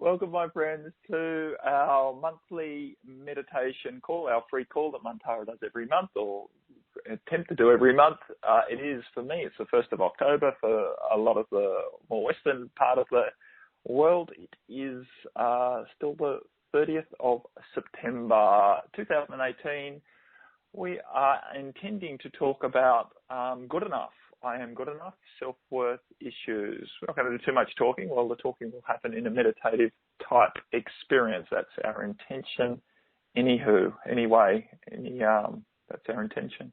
Welcome, my friends, to our monthly meditation call, our free call that Mantara does every month, or attempt to do every month. It is, for me, it's the 1st of October. For a lot of the more western part of the world, it is still the 30th of September 2018. We are intending to talk about good enough. I am good enough, self-worth issues. We're not going to do too much talking. Well, the talking will happen in a meditative type experience. That's our intention. Anyway, that's our intention.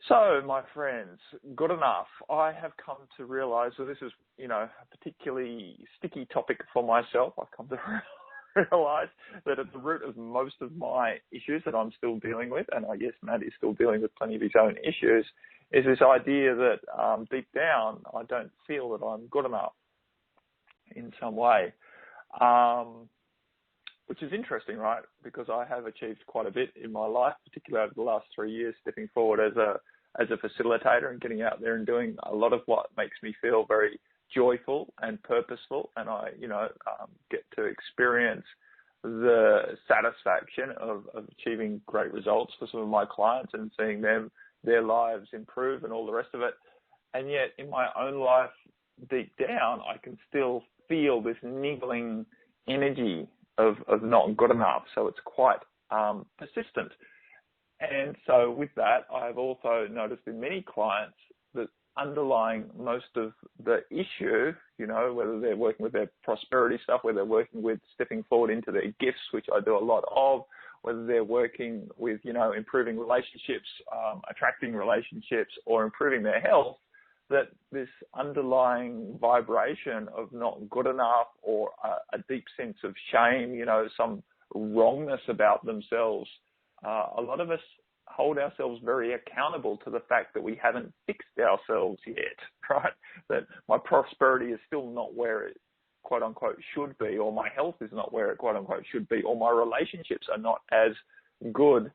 So, my friends, good enough. I have come to realize that this is, a particularly sticky topic for myself. I've come to realize that at the root of most of my issues that I'm still dealing with, and I guess Matt is still dealing with plenty of his own issues, is this idea that deep down I don't feel that I'm good enough in some way, which is interesting, right? Because I have achieved quite a bit in my life, particularly over the last 3 years, stepping forward as a facilitator and getting out there and doing a lot of what makes me feel very joyful and purposeful, and I, get to experience the satisfaction of achieving great results for some of my clients and seeing their lives improve and all the rest of it. And yet in my own life, deep down, I can still feel this niggling energy of not good enough. So it's quite persistent. And so with that, I've also noticed in many clients that underlying most of the issue, whether they're working with their prosperity stuff, whether they're working with stepping forward into their gifts, which I do a lot of, whether they're working with, improving relationships, attracting relationships, or improving their health, that this underlying vibration of not good enough or a deep sense of shame, some wrongness about themselves, a lot of us hold ourselves very accountable to the fact that we haven't fixed ourselves yet, right? That my prosperity is still not where it, quote unquote, should be, or my health is not where it, quote unquote, should be, or my relationships are not as good,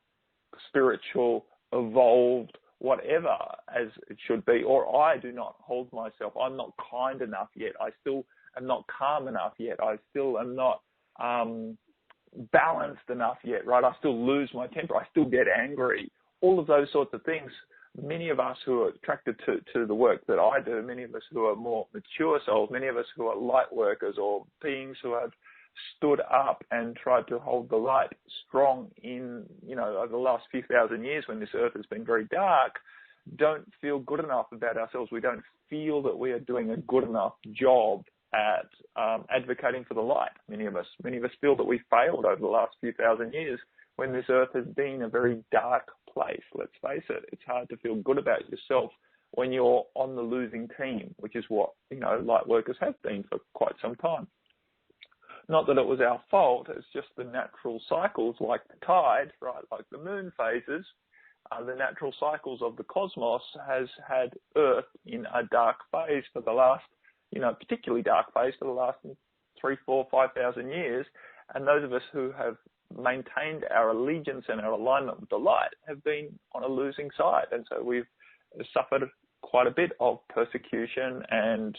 spiritual, evolved, whatever as it should be, or I do not hold myself. I'm not kind enough yet. I still am not calm enough yet. I still am not balanced enough yet, right? I still lose my temper. I still get angry. All of those sorts of things. Many of us who are attracted to the work that I do, many of us who are more mature souls, many of us who are light workers or beings who have stood up and tried to hold the light strong in, over the last few thousand years when this earth has been very dark, don't feel good enough about ourselves. We don't feel that we are doing a good enough job at advocating for the light. Many of us feel that we failed over the last few thousand years when this earth has been a very dark place. Let's face it, it's hard to feel good about yourself when you're on the losing team, which is what, light workers have been for quite some time. Not that it was our fault, it's just the natural cycles like the tide, right, like the moon phases, the natural cycles of the cosmos has had Earth in a dark phase for the last, particularly dark phase for the last 3, 4, 5,000 years. And those of us who have maintained our allegiance and our alignment with the light have been on a losing side. And so we've suffered quite a bit of persecution and,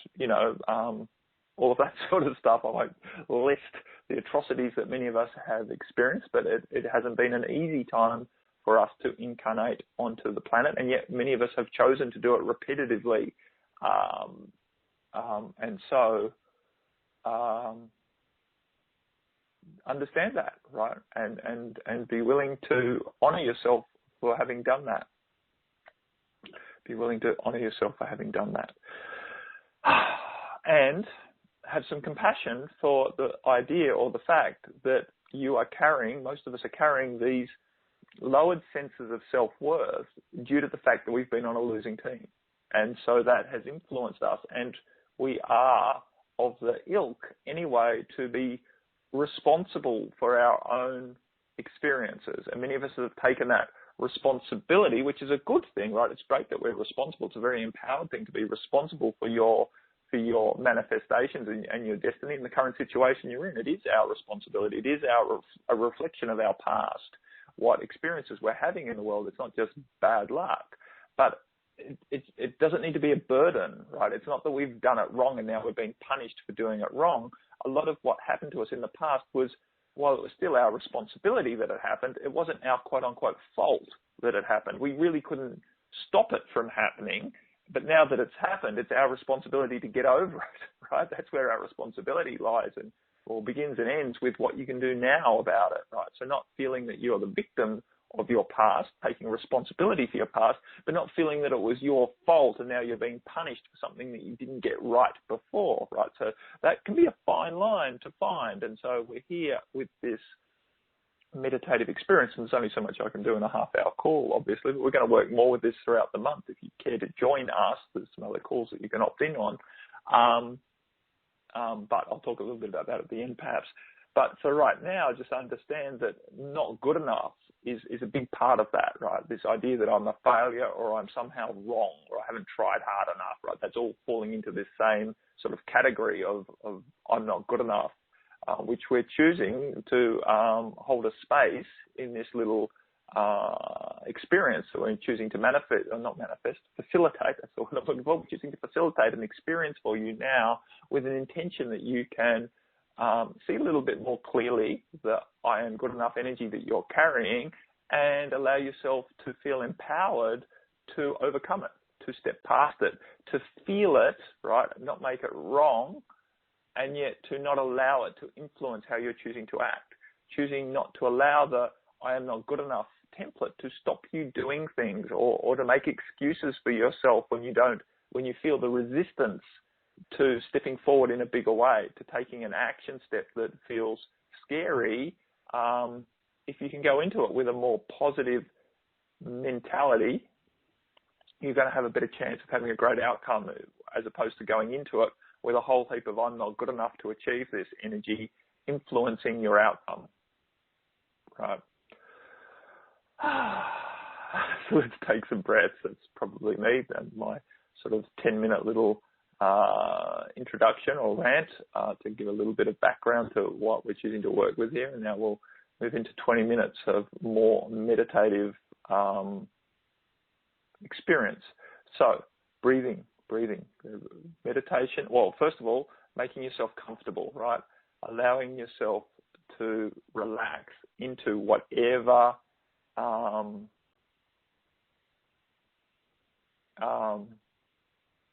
all of that sort of stuff. I won't list the atrocities that many of us have experienced, but it hasn't been an easy time for us to incarnate onto the planet. And yet many of us have chosen to do it repetitively. And so understand that, right? And be willing to honor yourself for having done that. Be willing to honor yourself for having done that. And have some compassion for the idea or the fact that you are carrying, most of us are carrying these lowered senses of self-worth due to the fact that we've been on a losing team. And so that has influenced us, and we are of the ilk anyway to be responsible for our own experiences. And many of us have taken that responsibility, which is a good thing, right? It's great that we're responsible. It's a very empowered thing to be responsible for your manifestations and your destiny in the current situation you're in. It is our responsibility. It is a reflection of our past, what experiences we're having in the world. It's not just bad luck, but it doesn't need to be a burden, right? It's not that we've done it wrong and now we're being punished for doing it wrong. a lot of what happened to us in the past was, while it was still our responsibility that it happened, it wasn't our quote-unquote fault that it happened. We really couldn't stop it from happening. But now that it's happened, it's our responsibility to get over it, right? That's where our responsibility lies and or begins and ends with what you can do now about it, right? So not feeling that you're the victim of your past, taking responsibility for your past, but not feeling that it was your fault and now you're being punished for something that you didn't get right before, right? So that can be a fine line to find. And so we're here with this meditative experience, and there's only so much I can do in a half-hour call, obviously, but we're going to work more with this throughout the month. If you care to join us, there's some other calls that you can opt in on. But I'll talk a little bit about that at the end, perhaps. But so right now, just understand that not good enough is a big part of that, right? This idea that I'm a failure or I'm somehow wrong or I haven't tried hard enough, right? That's all falling into this same sort of category of I'm not good enough, which we're choosing to hold a space in this little experience. So we're choosing to facilitate. That's what I'm looking for. We're choosing to facilitate an experience for you now with an intention that you can see a little bit more clearly the I am good enough energy that you're carrying and allow yourself to feel empowered to overcome it, to step past it, to feel it, right, not make it wrong, and yet to not allow it to influence how you're choosing to act, choosing not to allow the I am not good enough template to stop you doing things or to make excuses for yourself when you feel the resistance to stepping forward in a bigger way, to taking an action step that feels scary. If you can go into it with a more positive mentality, you're going to have a better chance of having a great outcome as opposed to going into it with a whole heap of I'm not good enough to achieve this energy influencing your outcome. Right. So let's take some breaths. That's probably me and my sort of 10-minute little introduction or rant to give a little bit of background to what we're choosing to work with here. And now we'll move into 20 minutes of more meditative experience. So breathing. Meditation. Well, first of all, making yourself comfortable, right? Allowing yourself to relax into whatever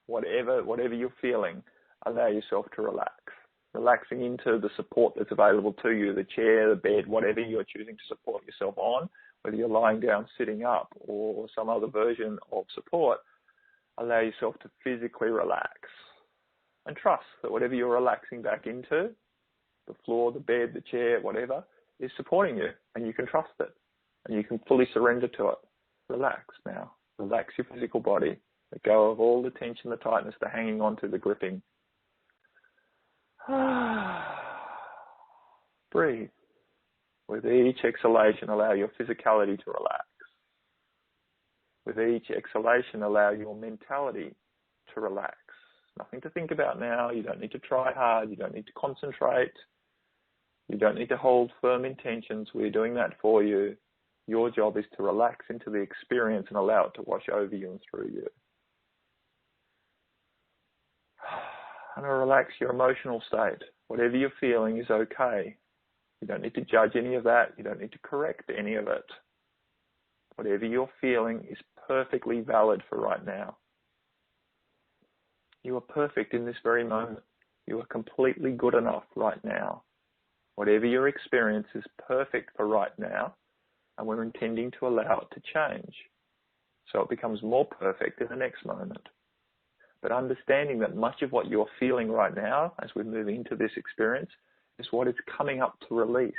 whatever you're feeling. Allow yourself to relax. Relaxing into the support that's available to you, the chair, the bed, whatever you're choosing to support yourself on, whether you're lying down, sitting up, or some other version of support. Allow yourself to physically relax and trust that whatever you're relaxing back into, the floor, the bed, the chair, whatever, is supporting you, and you can trust it, and you can fully surrender to it. Relax now. Relax your physical body. Let go of all the tension, the tightness, the hanging on to, the gripping. Breathe. With each exhalation, allow your physicality to relax. With each exhalation, allow your mentality to relax. Nothing to think about now. You don't need to try hard. You don't need to concentrate. You don't need to hold firm intentions. We're doing that for you. Your job is to relax into the experience and allow it to wash over you and through you. And relax your emotional state. Whatever you're feeling is okay. You don't need to judge any of that. You don't need to correct any of it. Whatever you're feeling is perfectly valid for right now. You are perfect in this very moment. You are completely good enough right now. Whatever your experience is perfect for right now, and we're intending to allow it to change so it becomes more perfect in the next moment. But understanding that much of what you're feeling right now as we move into this experience is what is coming up to release.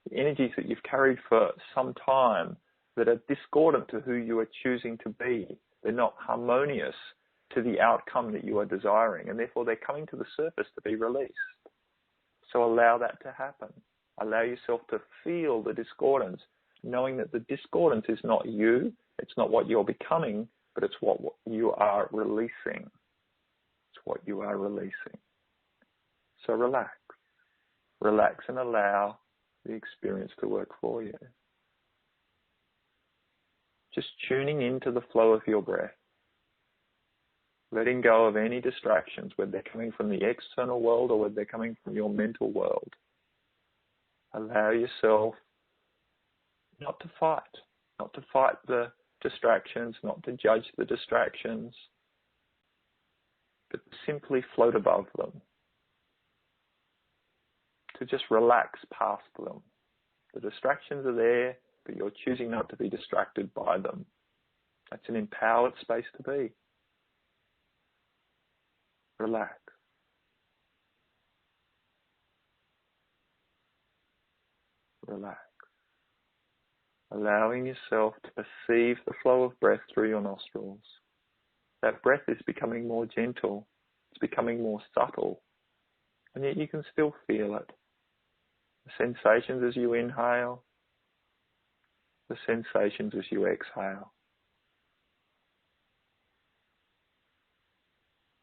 The energies that you've carried for some time that are discordant to who you are choosing to be. They're not harmonious to the outcome that you are desiring, and therefore they're coming to the surface to be released. So allow that to happen. Allow yourself to feel the discordance, knowing that the discordance is not you, it's not what you're becoming, but it's what you are releasing. It's what you are releasing. So relax. Relax and allow the experience to work for you. Just tuning into the flow of your breath. letting go of any distractions, whether they're coming from the external world or whether they're coming from your mental world. Allow yourself not to fight the distractions, not to judge the distractions, but simply float above them, to just relax past them. The distractions are there, but you're choosing not to be distracted by them. That's an empowered space to be. Relax. Relax. Allowing yourself to perceive the flow of breath through your nostrils. That breath is becoming more gentle. It's becoming more subtle. And yet you can still feel it. The sensations as you inhale, the sensations as you exhale.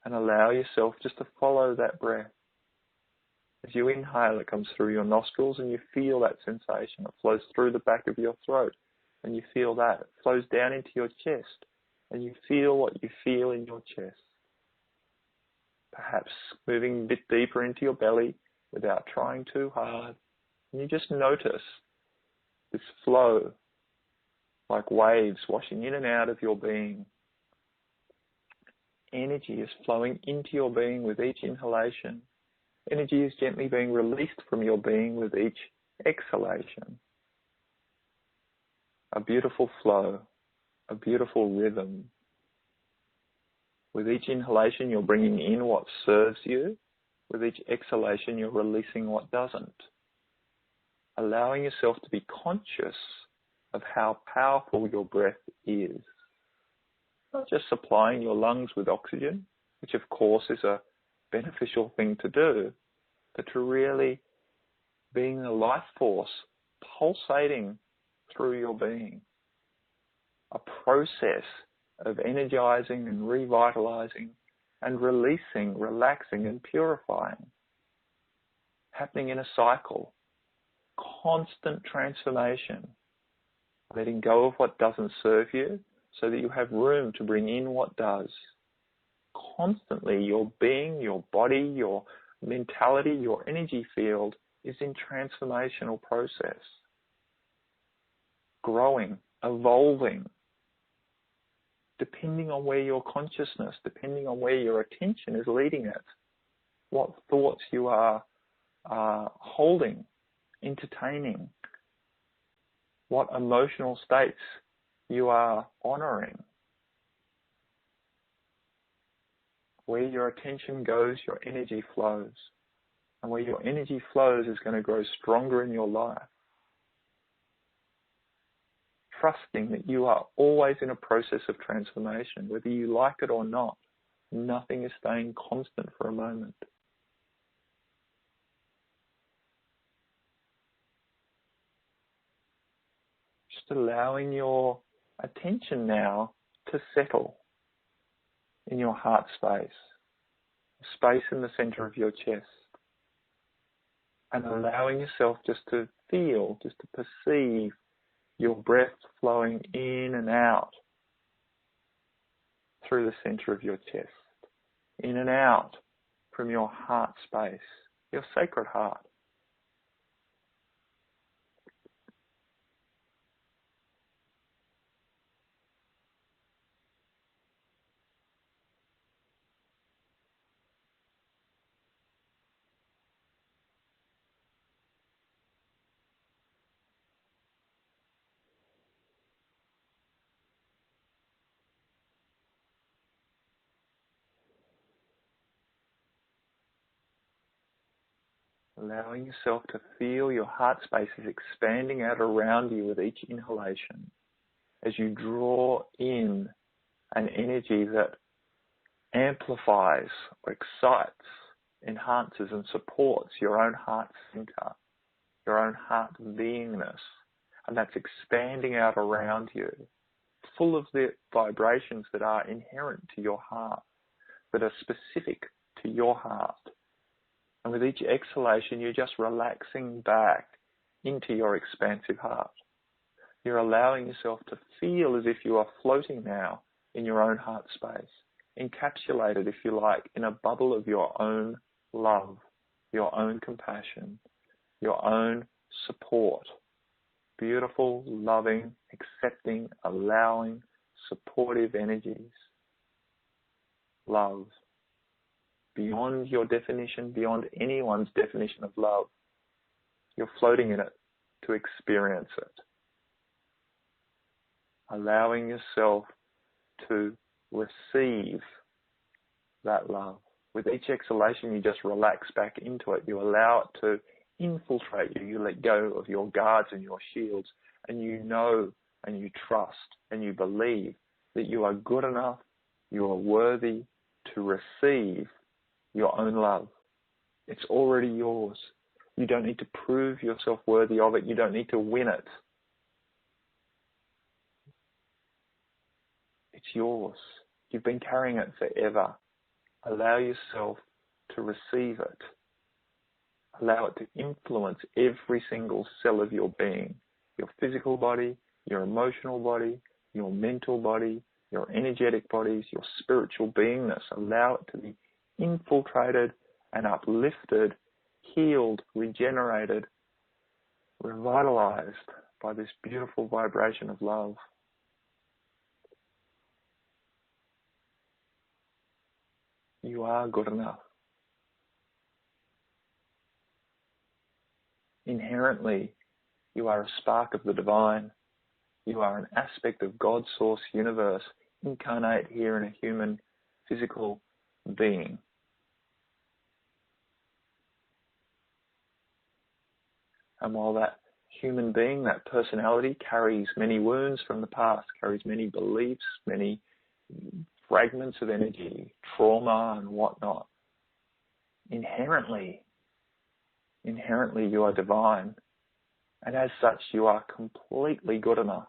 And allow yourself just to follow that breath. As you inhale, it comes through your nostrils and you feel that sensation. It flows through the back of your throat and you feel that. It flows down into your chest and you feel what you feel in your chest. Perhaps moving a bit deeper into your belly without trying too hard. And you just notice this flow like waves washing in and out of your being. Energy is flowing into your being with each inhalation. Energy is gently being released from your being with each exhalation. A beautiful flow, a beautiful rhythm. With each inhalation, you're bringing in what serves you. With each exhalation, you're releasing what doesn't. Allowing yourself to be conscious of how powerful your breath is. Not just supplying your lungs with oxygen, which of course is a beneficial thing to do, but to really being a life force pulsating through your being. A process of energizing and revitalizing and releasing, relaxing and purifying. Happening in a cycle. Constant transformation. Letting go of what doesn't serve you so that you have room to bring in what does. Constantly your being, your body, your mentality, your energy field is in transformational process. Growing, evolving, depending on where your consciousness, depending on where your attention is leading it. What thoughts you are holding, entertaining. What emotional states you are honoring. Where your attention goes, your energy flows. And where your energy flows is going to grow stronger in your life. Trusting that you are always in a process of transformation, whether you like it or not. Nothing is staying constant for a moment. Just allowing your attention now to settle in your heart space, space in the center of your chest, and allowing yourself just to feel, just to perceive your breath flowing in and out through the center of your chest, in and out from your heart space, your sacred heart. Allowing yourself to feel your heart space is expanding out around you with each inhalation as you draw in an energy that amplifies, or excites, enhances and supports your own heart center, your own heart beingness, and that's expanding out around you, full of the vibrations that are inherent to your heart, that are specific to your heart. And with each exhalation, you're just relaxing back into your expansive heart. You're allowing yourself to feel as if you are floating now in your own heart space, encapsulated, if you like, in a bubble of your own love, your own compassion, your own support. Beautiful, loving, accepting, allowing, supportive energies. Love. Beyond your definition, beyond anyone's definition of love. You're floating in it to experience it. Allowing yourself to receive that love. With each exhalation, you just relax back into it. You allow it to infiltrate you. You let go of your guards and your shields, and you know and you trust and you believe that you are good enough, you are worthy to receive your own love. It's already yours. You don't need to prove yourself worthy of it. You don't need to win it. It's yours. You've been carrying it forever. Allow yourself to receive it. Allow it to influence every single cell of your being. Your physical body, your emotional body, your mental body, your energetic bodies, your spiritual beingness. Allow it to be infiltrated and uplifted, healed, regenerated, revitalized by this beautiful vibration of love. You are good enough. Inherently, you are a spark of the divine. You are an aspect of God's source universe, incarnate here in a human physical being. And while that human being, that personality, carries many wounds from the past, carries many beliefs, many fragments of energy, trauma and whatnot, inherently you are divine. And as such, you are completely good enough.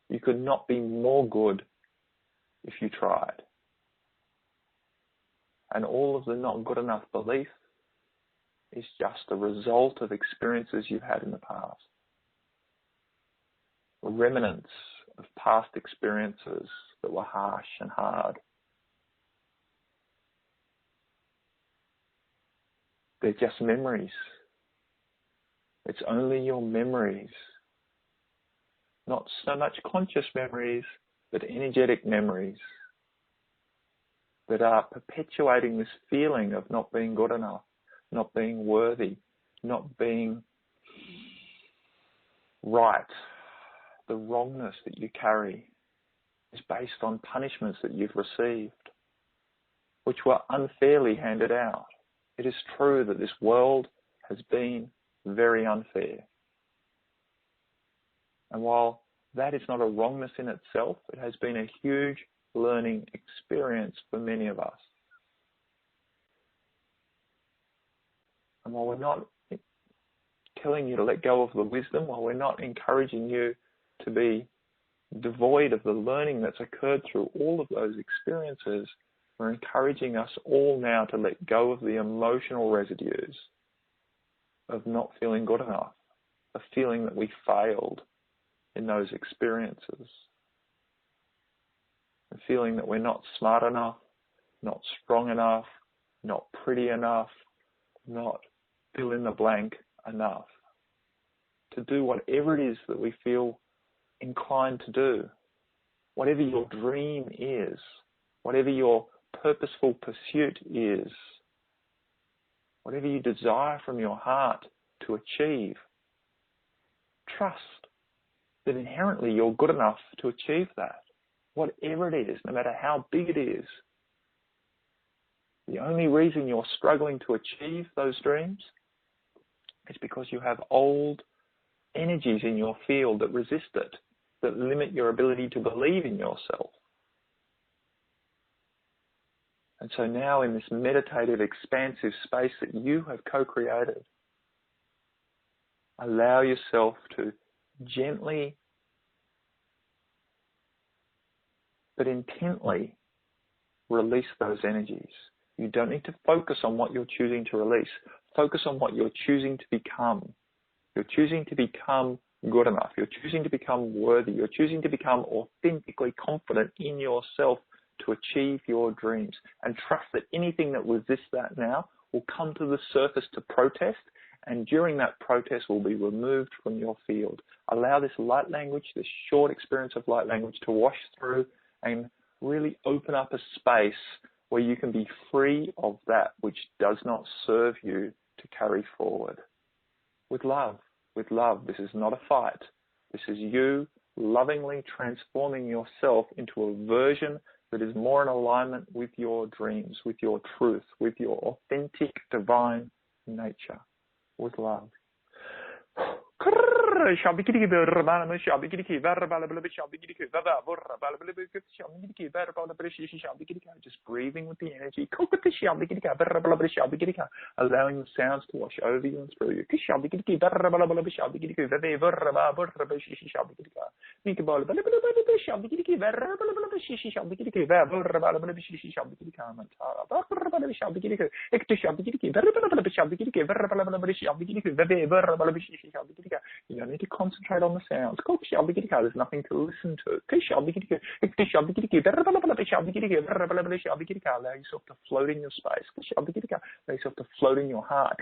You could not be more good if you tried. And all of the not good enough belief is just a result of experiences you've had in the past. Remnants of past experiences that were harsh and hard. They're just memories. It's only your memories, not so much conscious memories, but energetic memories that are perpetuating this feeling of not being good enough, not being worthy, not being right. The wrongness that you carry is based on punishments that you've received, which were unfairly handed out. It is true that this world has been very unfair. And while that is not a wrongness in itself, it has been a huge learning experience for many of us. And while we're not telling you to let go of the wisdom, while we're not encouraging you to be devoid of the learning that's occurred through all of those experiences, we're encouraging us all now to let go of the emotional residues of not feeling good enough, of feeling that we failed in those experiences, and feeling that we're not smart enough, not strong enough, not pretty enough, not fill in the blank enough to do whatever it is that we feel inclined to do. Whatever your dream is, whatever your purposeful pursuit is, whatever you desire from your heart to achieve, trust that inherently you're good enough to achieve that, whatever it is, no matter how big it is. The only reason you're struggling to achieve those dreams is because you have old energies in your field that resist it, that limit your ability to believe in yourself. And so now in this meditative, expansive space that you have co-created, allow yourself to gently but intently release those energies. You don't need to focus on what you're choosing to release. Focus on what you're choosing to become. You're choosing to become good enough. You're choosing to become worthy. You're choosing to become authentically confident in yourself to achieve your dreams, and trust that anything that resists that now will come to the surface to protest, and during that protest will be removed from your field. Allow this light language, this short experience of light language, to wash through and really open up a space where you can be free of that which does not serve you to carry forward. With love. With love. This is not a fight. This is you lovingly transforming yourself into a version that is more in alignment with your dreams, with your truth, with your authentic divine nature. With love. Just breathing with the energy, allowing the sounds to wash over you and through you. You don't need to concentrate on the sounds. There's nothing to listen to. Allow yourself to float in your space. Allow yourself to float in your heart.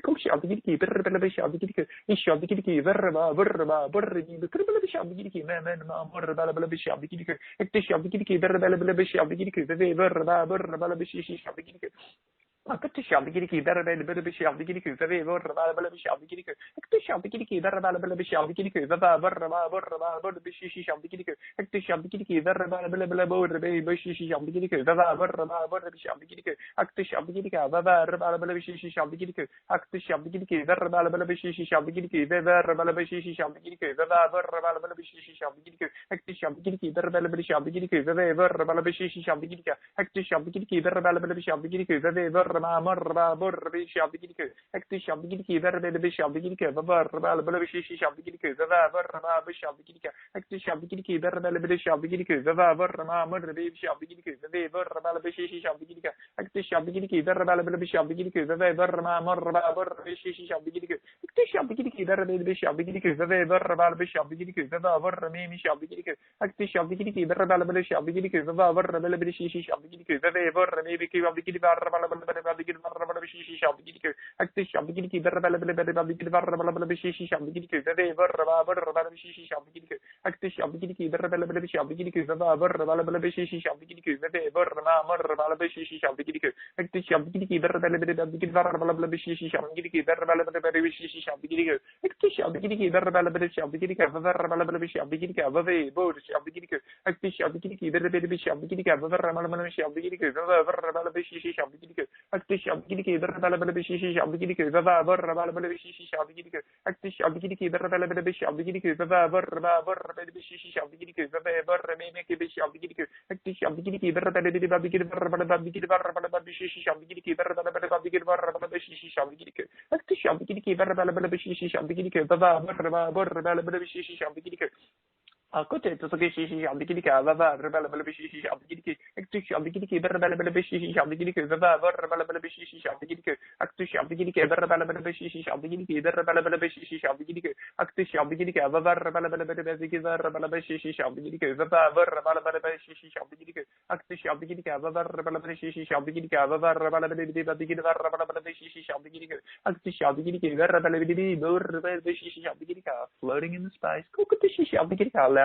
Floating in the space,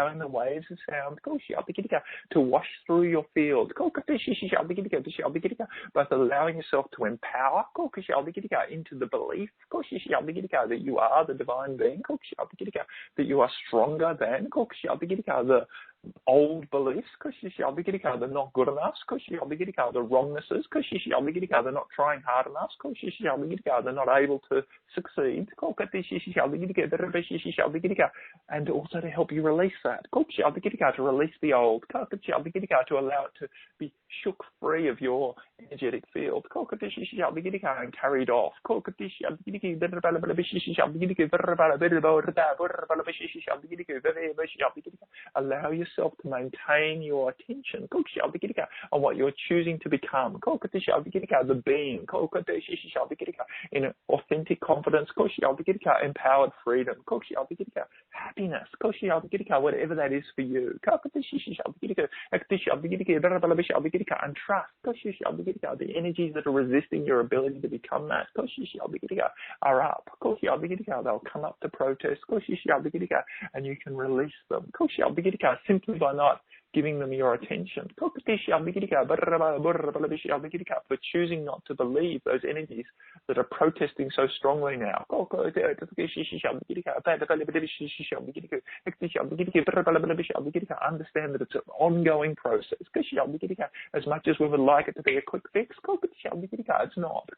allowing the waves of sound to wash through your field, both allowing yourself to empower into the belief that you are the divine being, that you are stronger than the old beliefs, they're not good enough, the wrongnesses, they're not trying hard enough, they're not able to succeed, and also to help you release that, to release the old, to allow it to be shook free of your energetic field, and carried off. Allow yourself yourself to maintain your attention on what you're choosing to become. The being. In authentic confidence. Empowered freedom. Happiness. Whatever that is for you. And trust. The energies that are resisting your ability to become that are up. They'll come up to protest. And you can release them. Simply by not giving them your attention. For choosing not to believe those energies that are protesting so strongly now. Understand that it's an ongoing process. As much as we would like it to be a quick fix, it's not.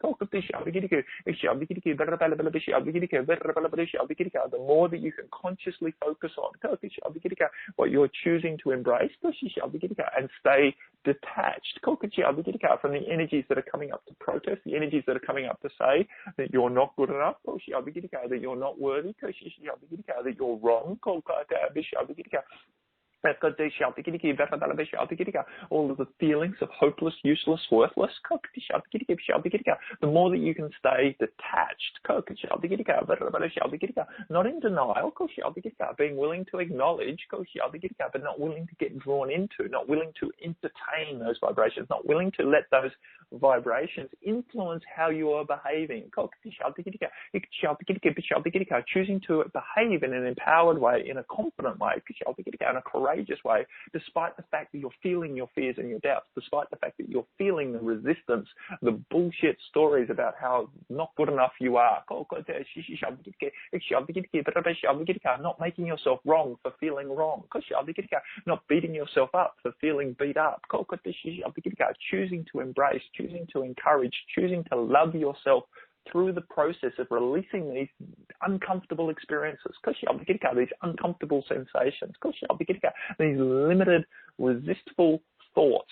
The more that you can consciously focus on what you're choosing to embrace and stay detached from the energies that are coming up to protest, the energies that are coming up to say that you're not good enough, that you're not worthy, that you're wrong, all of the feelings of hopeless, useless, worthless. The more that you can stay detached, not in denial, being willing to acknowledge, but not willing to get drawn into, not willing to entertain those vibrations, not willing to let those vibrations influence how you are behaving. Choosing to behave in an empowered way, in a confident way, in a courageous way, despite the fact that you're feeling your fears and your doubts, despite the fact that you're feeling the resistance, the bullshit stories about how not good enough you are. Not making yourself wrong for feeling wrong. Not beating yourself up for feeling beat up. Choosing to embrace, choosing to encourage, choosing to love yourself through the process of releasing these uncomfortable experiences, these uncomfortable sensations, these limited, resistible thoughts.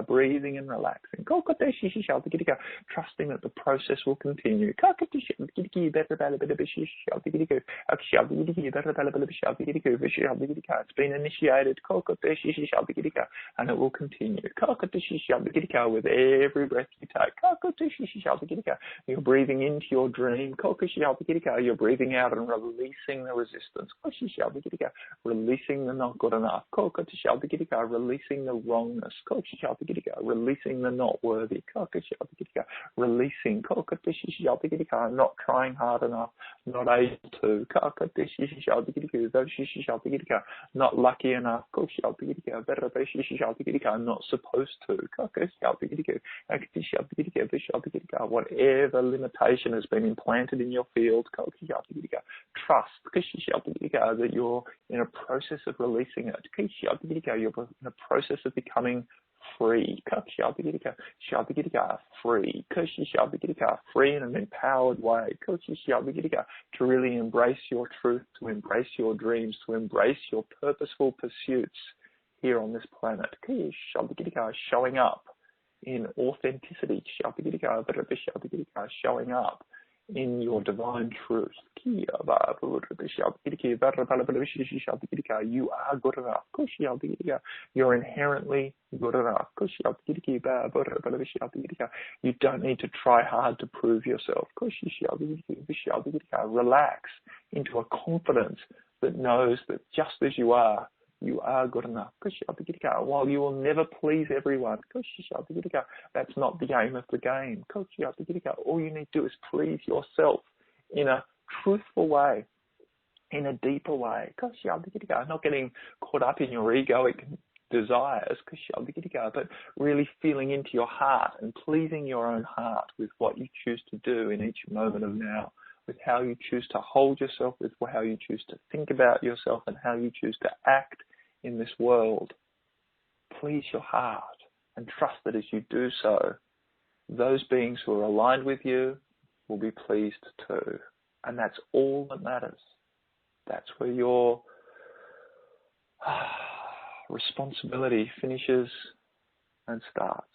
Breathing and relaxing. Trusting that the process will continue. It's been initiated and it will continue. With every breath you take. You're breathing into your dream. You're breathing out and releasing releasing the resistance, releasing the not good enough, releasing the wrongness, releasing the not worthy, releasing not trying hard enough, not able to, not lucky enough, not supposed to, whatever limitation has been implanted in your field, trust that you're in a process of releasing it. You're in a process of becoming free. Free in an empowered way. To really embrace your truth, to embrace your dreams, to embrace your purposeful pursuits here on this planet. Showing up in authenticity, showing up in your divine truth. You are good enough. You're inherently good enough. You don't need to try hard to prove yourself. Relax into a confidence that knows that just as you are good enough. While you will never please everyone, that's not the aim of the game. All you need to do is please yourself in a truthful way, in a deeper way. Not getting caught up in your egoic desires, but really feeling into your heart and pleasing your own heart with what you choose to do in each moment of now, with how you choose to hold yourself, with how you choose to think about yourself, and how you choose to act in this world. Please your heart and trust that as you do so, those beings who are aligned with you will be pleased too. And that's all that matters. That's where your responsibility finishes and starts,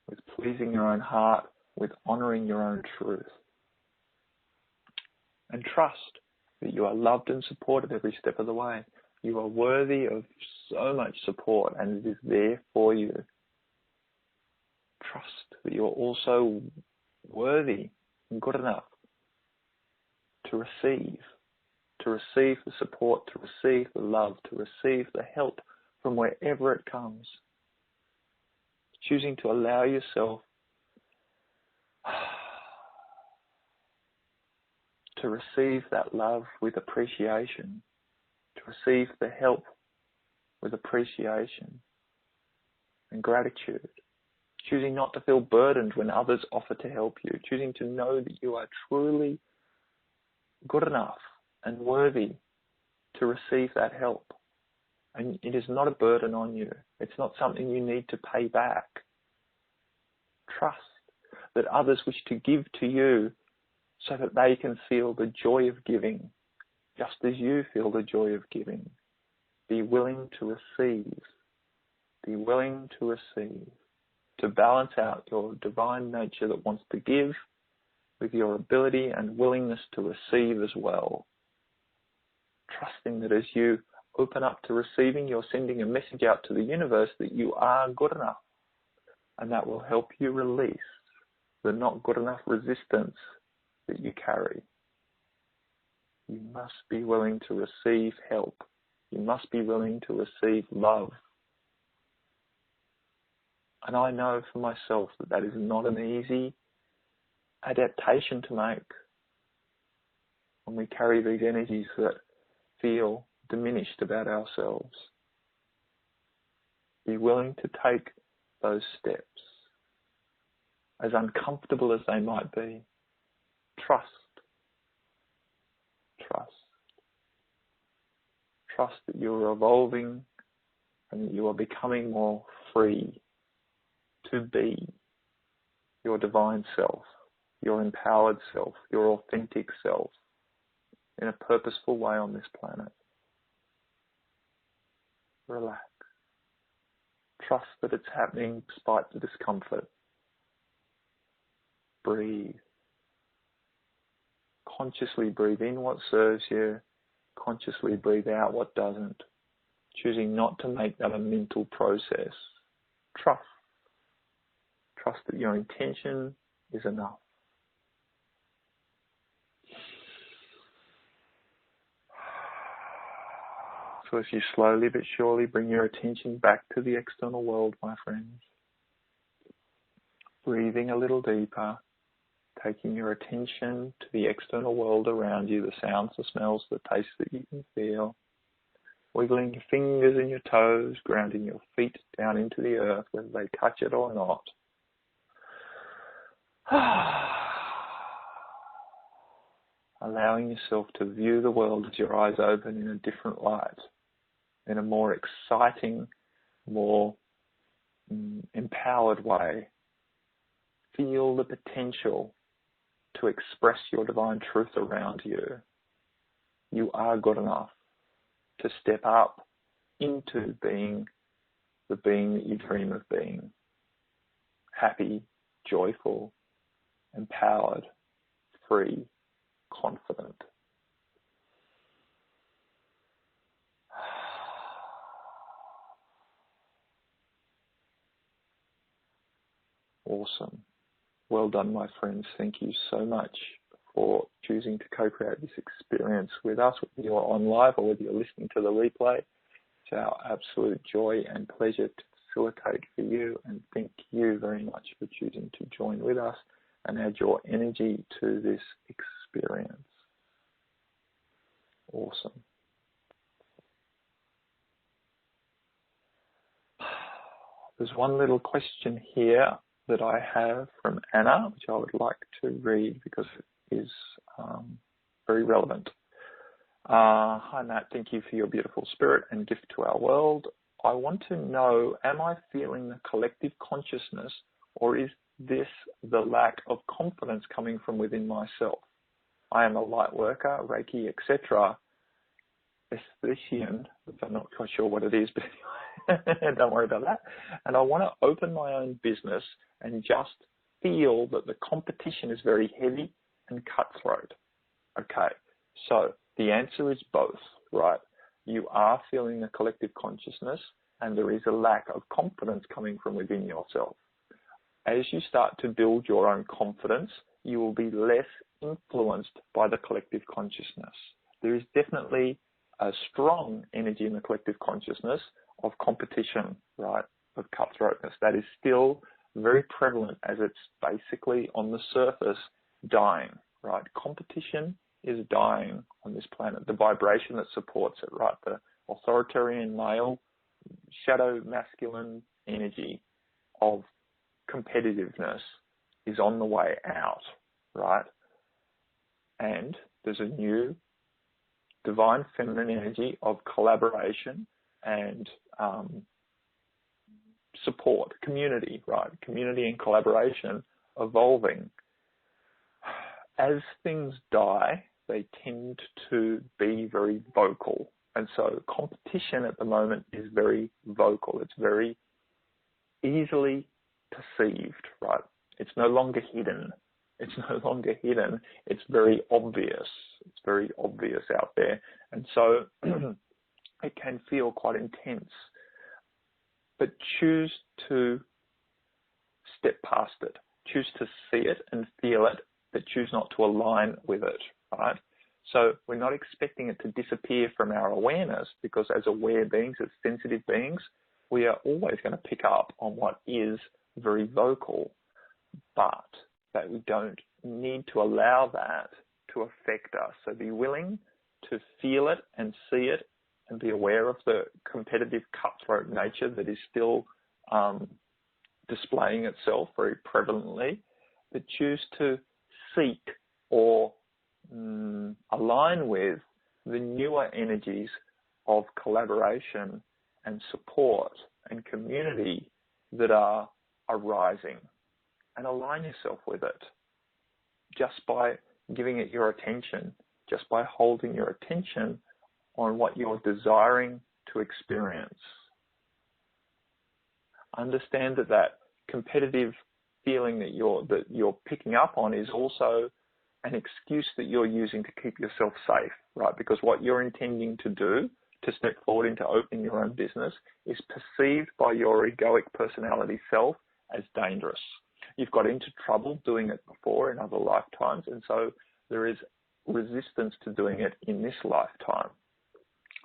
with pleasing your own heart, with honoring your own truth. And trust that you are loved and supported every step of the way. You are worthy of so much support, and it is there for you. Trust that you are also worthy and good enough to receive the support, to receive the love, to receive the help from wherever it comes. Choosing to allow yourself to receive that love with appreciation, to receive the help with appreciation and gratitude. Choosing not to feel burdened when others offer to help you. Choosing to know that you are truly good enough and worthy to receive that help. And it is not a burden on you. It's not something you need to pay back. Trust that others wish to give to you so that they can feel the joy of giving, just as you feel the joy of giving. Be willing to receive. Be willing to receive. To balance out your divine nature that wants to give with your ability and willingness to receive as well. Trusting that as you open up to receiving, you're sending a message out to the universe that you are good enough. And that will help you release the not good enough resistance that you carry. You must be willing to receive help. You must be willing to receive love. And I know for myself that that is not an easy adaptation to make when we carry these energies that feel diminished about ourselves. Be willing to take those steps, as uncomfortable as they might be. Trust. Trust. Trust that you are evolving and that you are becoming more free to be your divine self, your empowered self, your authentic self in a purposeful way on this planet. Relax. Trust that it's happening despite the discomfort. Breathe. Consciously breathe in what serves you. Consciously breathe out what doesn't. Choosing not to make that a mental process. Trust. Trust that your intention is enough. So as you slowly but surely bring your attention back to the external world, my friends, breathing a little deeper, taking your attention to the external world around you, the sounds, the smells, the tastes that you can feel, wiggling your fingers and your toes, grounding your feet down into the earth, whether they touch it or not. Allowing yourself to view the world as your eyes open in a different light, in a more exciting, more empowered way. Feel the potential to express your divine truth around you. You are good enough to step up into being the being that you dream of being. Happy, joyful, empowered, free, confident. Awesome. Well done, my friends. Thank you so much for choosing to co-create this experience with us, whether you're on live or whether you're listening to the replay. It's our absolute joy and pleasure to facilitate for you, and thank you very much for choosing to join with us and add your energy to this experience. Awesome. There's one little question here that I have from Anna, which I would like to read because it is very relevant. Hi Matt, thank you for your beautiful spirit and gift to our world. I want to know, am I feeling the collective consciousness, or is this the lack of confidence coming from within myself? I am a light worker, Reiki, etc. Aesthetician, I'm not quite sure what it is, but don't worry about that. And I want to open my own business and just feel that the competition is very heavy and cutthroat. Okay, so the answer is both, right? You are feeling the collective consciousness and there is a lack of confidence coming from within yourself. As you start to build your own confidence, you will be less influenced by the collective consciousness. There is definitely a strong energy in the collective consciousness of competition, right, of cutthroatness. That is still very prevalent, as it's basically on the surface dying, right? Competition is dying on this planet. The vibration that supports it, right? The authoritarian male, shadow masculine energy of competitiveness is on the way out, right? And there's a new divine feminine energy of collaboration and support, community, right? Community and collaboration evolving. As things die, they tend to be very vocal. And so competition at the moment is very vocal. It's very easily perceived, right? It's no longer hidden. It's no longer hidden. It's very obvious. It's very obvious out there. And so it can feel quite intense. But choose to step past it. Choose to see it and feel it, but choose not to align with it, right? So we're not expecting it to disappear from our awareness, because as aware beings, as sensitive beings, we are always going to pick up on what is very vocal, but that we don't need to allow that to affect us. So be willing to feel it and see it and be aware of the competitive cutthroat nature that is still displaying itself very prevalently, but choose to seek or align with the newer energies of collaboration and support and community that are arising, and align yourself with it just by giving it your attention, just by holding your attention on what you're desiring to experience. Understand that that competitive feeling that you're picking up on is also an excuse that you're using to keep yourself safe, right? Because what you're intending to do, to step forward into opening your own business, is perceived by your egoic personality self as dangerous. You've got into trouble doing it before in other lifetimes, and so there is resistance to doing it in this lifetime.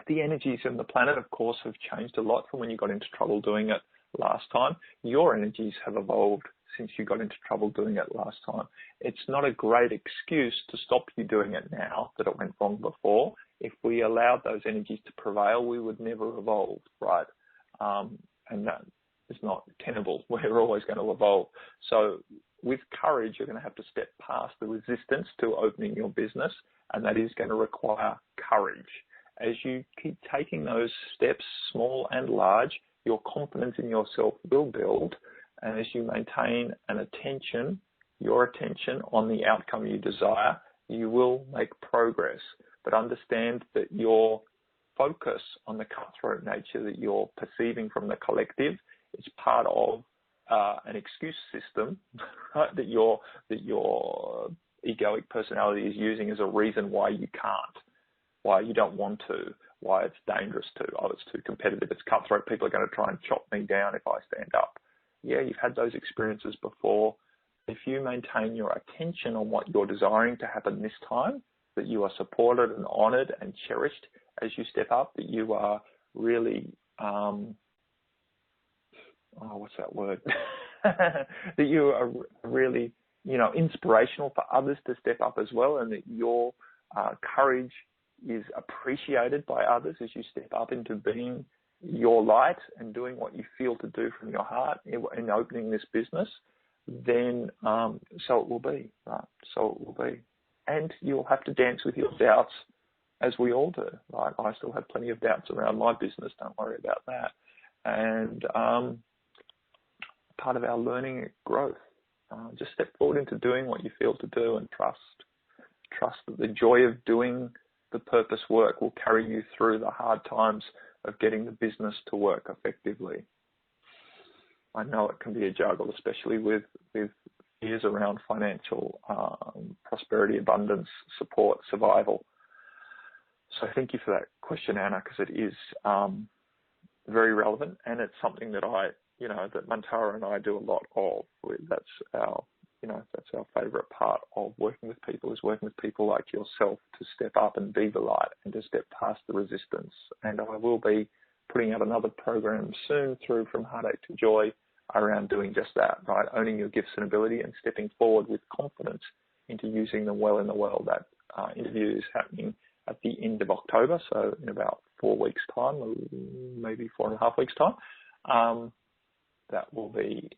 The energies in the planet, of course, have changed a lot from when you got into trouble doing it last time. Your energies have evolved since you got into trouble doing it last time. It's not a great excuse to stop you doing it now that it went wrong before. If we allowed those energies to prevail, we would never evolve, right? And that is not tenable. We're always going to evolve. So with courage, you're going to have to step past the resistance to opening your business, and that is going to require courage. As you keep taking those steps, small and large, your confidence in yourself will build. And as you maintain your attention on the outcome you desire, you will make progress. But understand that your focus on the cutthroat nature that you're perceiving from the collective is part of an excuse system, right, that your egoic personality is using as a reason why you can't, why you don't want to, why it's dangerous to. Oh, it's too competitive, it's cutthroat, people are going to try and chop me down if I stand up. Yeah, you've had those experiences before. If you maintain your attention on what you're desiring to happen this time, that you are supported and honored and cherished as you step up, that you are really, what's that word? That you are really, inspirational for others to step up as well, and that your courage is appreciated by others as you step up into being your light and doing what you feel to do from your heart in opening this business, then so it will be, right? So it will be. And you'll have to dance with your doubts, as we all do, right? I still have plenty of doubts around my business, don't worry about that. And part of our learning and growth, just step forward into doing what you feel to do and trust that the joy of doing the purpose work will carry you through the hard times of getting the business to work effectively. I know it can be a juggle, especially with fears around financial prosperity, abundance, support, survival. So thank you for that question, Anna, because it is very relevant, and it's something that that Mantara and I do a lot of. That's our favourite part of working with people, is working with people like yourself to step up and be the light and to step past the resistance. And I will be putting out another program soon through From Heartache to Joy around doing just that, right? Owning your gifts and ability and stepping forward with confidence into using them well in the world. That interview is happening at the end of October, so in about 4 weeks' time, or maybe 4.5 weeks' time, that will be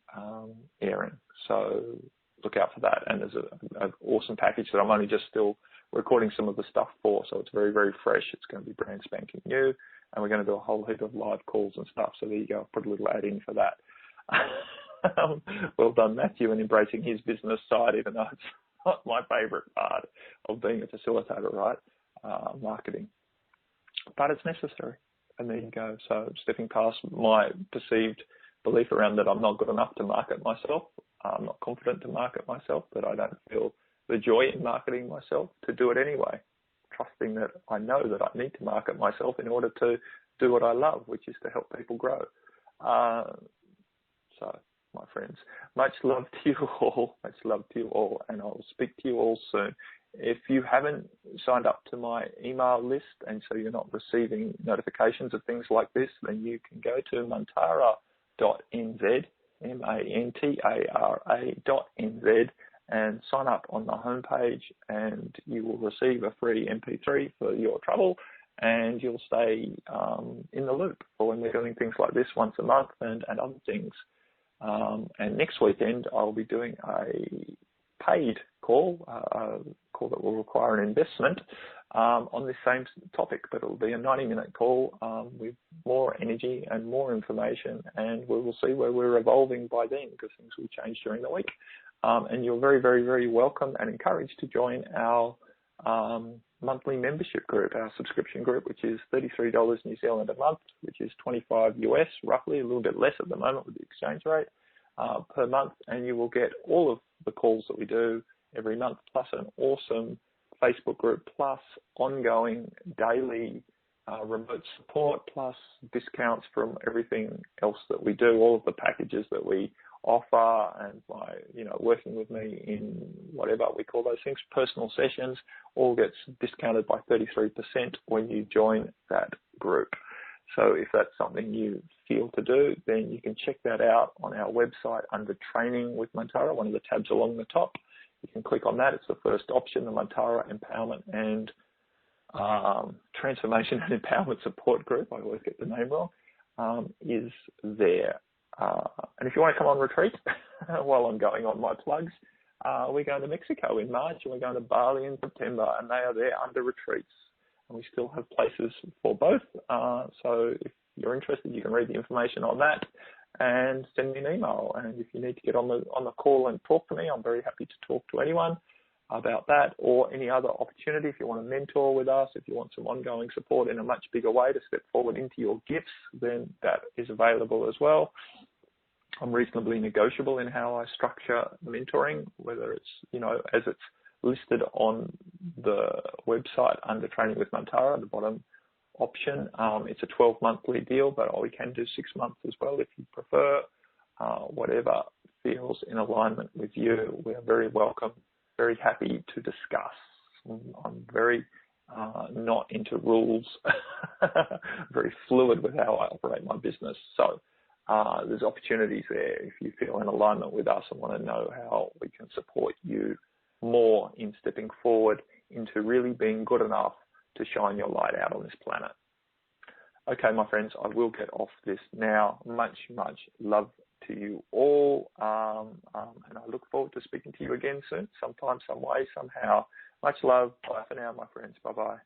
airing. So look out for that. And there's an awesome package that I'm only just still recording some of the stuff for, so it's very, very fresh. It's going to be brand spanking new, and we're going to do a whole heap of live calls and stuff. So there you go. I'll put a little ad in for that. Well done, Matthew, in embracing his business side, even though it's not my favourite part of being a facilitator, right? Marketing. But it's necessary. And there you go. So stepping past my perceived belief around that I'm not good enough to market myself. I'm not confident to market myself, but I don't feel the joy in marketing myself to do it anyway. Trusting that I know that I need to market myself in order to do what I love, which is to help people grow. So, my friends, much love to you all. Much love to you all, and I'll speak to you all soon. If you haven't signed up to my email list, and so you're not receiving notifications of things like this, then you can go to mantara.nz, mantara.nz, and sign up on the homepage, and you will receive a free MP3 for your trouble, and you'll stay in the loop for when we're doing things like this once a month and other things. And next weekend, I'll be doing a paid call, a call that will require an investment on this same topic, but it'll be a 90-minute call with more energy and more information, and we will see where we're evolving by then, because things will change during the week. And you're very, very, very welcome and encouraged to join our monthly membership group, our subscription group, which is $33 New Zealand a month, which is 25 US, roughly, a little bit less at the moment with the exchange rate per month, and you will get all of the calls that we do every month, plus an awesome Facebook group, plus ongoing daily remote support, plus discounts from everything else that we do, all of the packages that we offer and by, working with me in whatever we call those things, personal sessions, all gets discounted by 33% when you join that group. So if that's something you feel to do, then you can check that out on our website under Training with Mantara, one of the tabs along the top. You can click on that. It's the first option, the Mantara Empowerment and Transformation and Empowerment Support Group. I always get the name wrong, is there. And if you want to come on retreat, while I'm going on my plugs, we're going to Mexico in March and we're going to Bali in September, and they are there under retreats. And we still have places for both. So if you're interested, you can read the information on that and send me an email. And if you need to get on the call and talk to me, I'm very happy to talk to anyone about that or any other opportunity. If you want to mentor with us, if you want some ongoing support in a much bigger way to step forward into your gifts, then that is available as well. I'm reasonably negotiable in how I structure mentoring, whether it's, as it's listed on the website under Training with Mantara, the bottom option. It's a 12-monthly deal, but we can do 6 months as well if you prefer. Whatever feels in alignment with you, we're very welcome, very happy to discuss. I'm very not into rules, very fluid with how I operate my business. So there's opportunities there if you feel in alignment with us and want to know how we can support you more in stepping forward into really being good enough to shine your light out on this planet. Okay, my friends, I will get off this now. Much, much love to you all. And I look forward to speaking to you again soon, sometime, some way, somehow. Much love. Bye for now, my friends. Bye-bye.